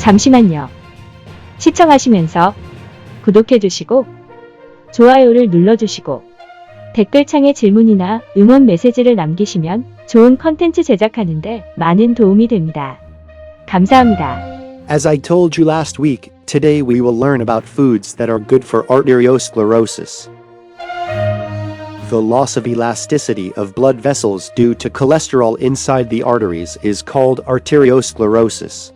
잠시만요. 시청하시면서 구독해주시고 좋아요를 눌러주시고 댓글창에 질문이나 응원 메시지를 남기시면 좋은 컨텐츠 제작하는데 많은 도움이 됩니다. 감사합니다. As I told you last week, today we will learn about foods that are good for arteriosclerosis. The loss of elasticity of blood vessels due to cholesterol inside the arteries is called arteriosclerosis.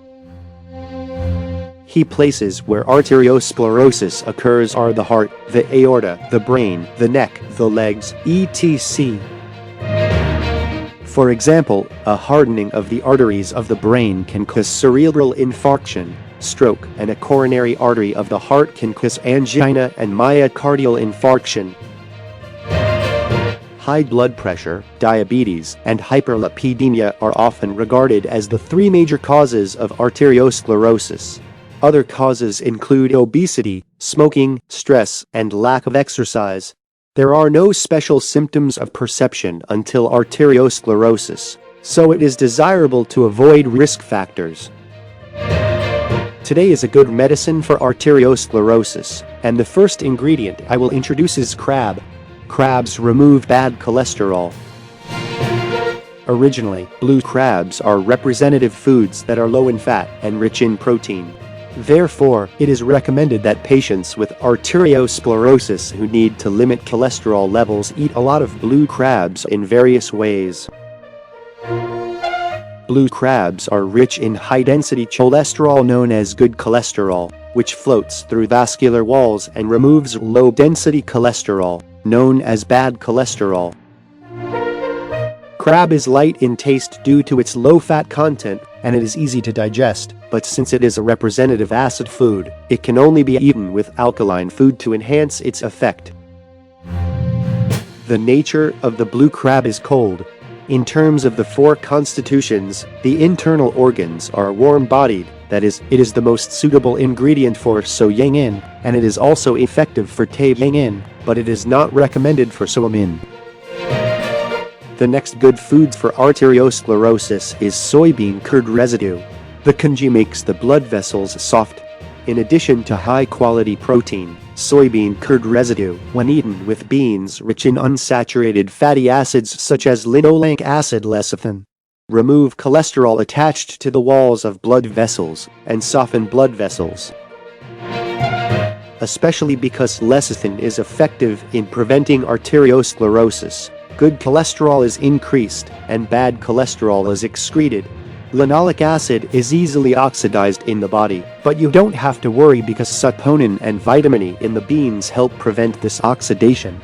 Key places where arteriosclerosis occurs are the heart, the aorta, the brain, the neck, the legs, etc. For example, a hardening of the arteries of the brain can cause cerebral infarction, stroke, and a coronary artery of the heart can cause angina and myocardial infarction. High blood pressure, diabetes, and hyperlipidemia are often regarded as the three major causes of arteriosclerosis. Other causes include obesity, smoking, stress, and lack of exercise. There are no special symptoms of perception until arteriosclerosis, so it is desirable to avoid risk factors. Today is a good medicine for arteriosclerosis, and the first ingredient I will introduce is crab. Crabs remove bad cholesterol. Originally, blue crabs are representative foods that are low in fat and rich in protein. Therefore, it is recommended that patients with arteriosclerosis who need to limit cholesterol levels eat a lot of blue crabs in various ways. Blue crabs are rich in high-density cholesterol known as good cholesterol, which floats through vascular walls and removes low-density cholesterol, known as bad cholesterol. Crab is light in taste due to its low fat content, and it is easy to digest, but since it is a representative acid food, it can only be eaten with alkaline food to enhance its effect. The nature of the blue crab is cold. In terms of the four constitutions, the internal organs are warm-bodied, that is, it is the most suitable ingredient for soybean, and it is also effective for soybean, but it is not recommended for soybean. The next good foods for arteriosclerosis is soybean curd residue. The kanji makes the blood vessels soft. In addition to high-quality protein, soybean curd residue, when eaten with beans rich in unsaturated fatty acids such as linoleic acid lecithin, remove cholesterol attached to the walls of blood vessels and soften blood vessels. Especially because lecithin is effective in preventing arteriosclerosis, good cholesterol is increased and bad cholesterol is excreted. Linoleic acid is easily oxidized in the body, but you don't have to worry because saponin and vitamin E in the beans help prevent this oxidation.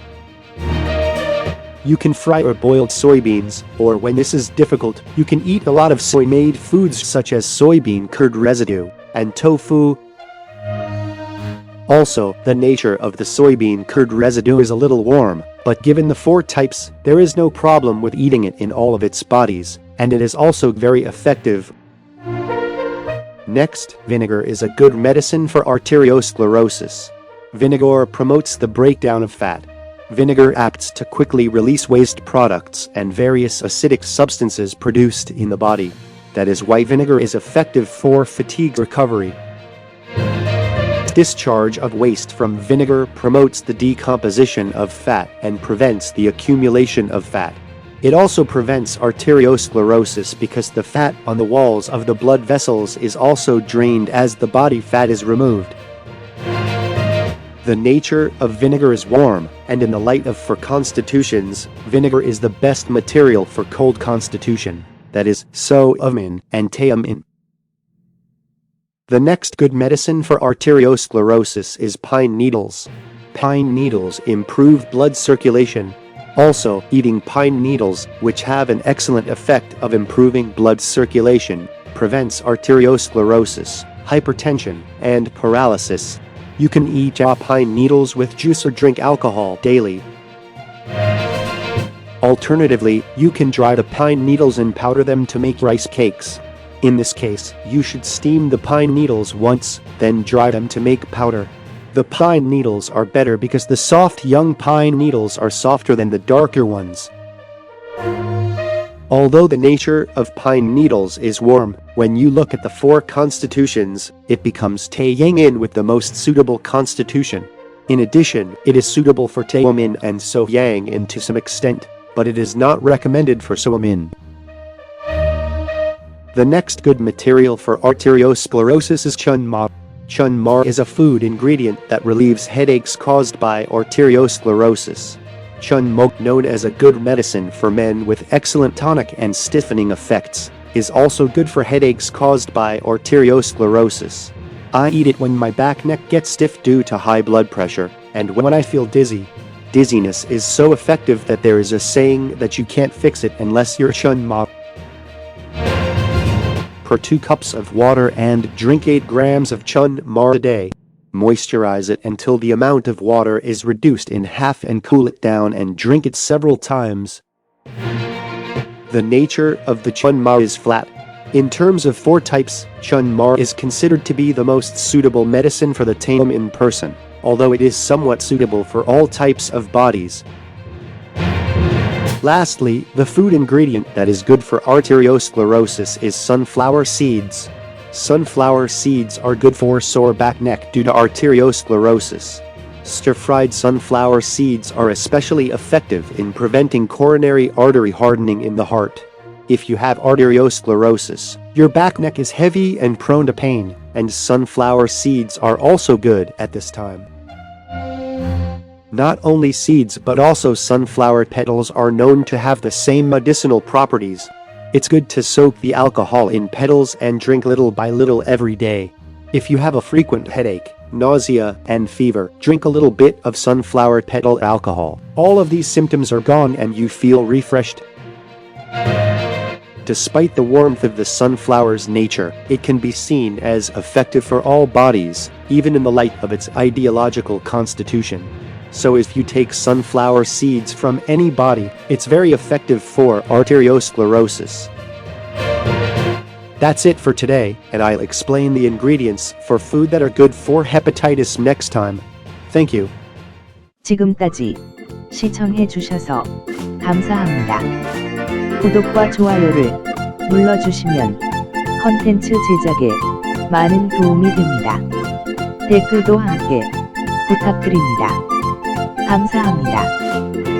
You can fry or boil soybeans, or when this is difficult, you can eat a lot of soy-made foods such as soybean curd residue and tofu. Also, the nature of the soybean curd residue is a little warm, but given the four types, there is no problem with eating it in all of its bodies, and it is also very effective. Next, vinegar is a good medicine for arteriosclerosis. Vinegar promotes the breakdown of fat. Vinegar acts to quickly release waste products and various acidic substances produced in the body. That is why vinegar is effective for fatigue recovery. Discharge of waste from vinegar promotes the decomposition of fat and prevents the accumulation of fat. It also prevents arteriosclerosis because the fat on the walls of the blood vessels is also drained as the body fat is removed. The nature of vinegar is warm, and in the light of four constitutions, vinegar is the best material for cold constitution, that is, soybean and soybean. The next good medicine for arteriosclerosis is pine needles. Pine needles improve blood circulation. Also, eating pine needles, which have an excellent effect of improving blood circulation, prevents arteriosclerosis, hypertension, and paralysis. You can eat raw pine needles with juice or drink alcohol daily. Alternatively, you can dry the pine needles and powder them to make rice cakes. In this case, you should steam the pine needles once, then dry them to make powder. The pine needles are better because the soft young pine needles are softer than the darker ones. Although the nature of pine needles is warm, when you look at the four constitutions, it becomes Taeyangin with the most suitable constitution. In addition, it is suitable for Taewomin and Soyang to some extent, but it is not recommended for Somin. The next good material for arteriosclerosis is chunma. Chunma is a food ingredient that relieves headaches caused by arteriosclerosis. Chunma, known as a good medicine for men with excellent tonic and stiffening effects, is also good for headaches caused by arteriosclerosis. I eat it when my back neck gets stiff due to high blood pressure, and when I feel dizzy. Dizziness is so effective that there is a saying that you can't fix it unless you're chunma. Per 2 cups of water and drink 8 grams of chunma a day. Moisturize it until the amount of water is reduced in half and cool it down and drink it several times. The nature of the chunma is flat. In terms of 4 types, chunma is considered to be the most suitable medicine for the Taewomin person, although it is somewhat suitable for all types of bodies. Lastly, the food ingredient that is good for arteriosclerosis is sunflower seeds. Sunflower seeds are good for sore back neck due to arteriosclerosis. Stir-fried sunflower seeds are especially effective in preventing coronary artery hardening in the heart. If you have arteriosclerosis, your back neck is heavy and prone to pain, and sunflower seeds are also good at this time. Not only seeds but also sunflower petals are known to have the same medicinal properties. It's good to soak the alcohol in petals and drink little by little every day. If you have a frequent headache, nausea, and fever, drink a little bit of sunflower petal alcohol. All of these symptoms are gone and you feel refreshed. Despite the warmth of the sunflower's nature, it can be seen as effective for all bodies, even in the light of its ideological constitution. So if you take sunflower seeds from any body, it's very effective for arteriosclerosis. That's it for today, and I'll explain the ingredients for food that are good for hepatitis next time. Thank you. 지금까지 시청해 주셔서 감사합니다. 구독과 좋아요를 눌러주시면 컨텐츠 제작에 많은 도움이 됩니다. 댓글도 함께 부탁드립니다. 감사합니다.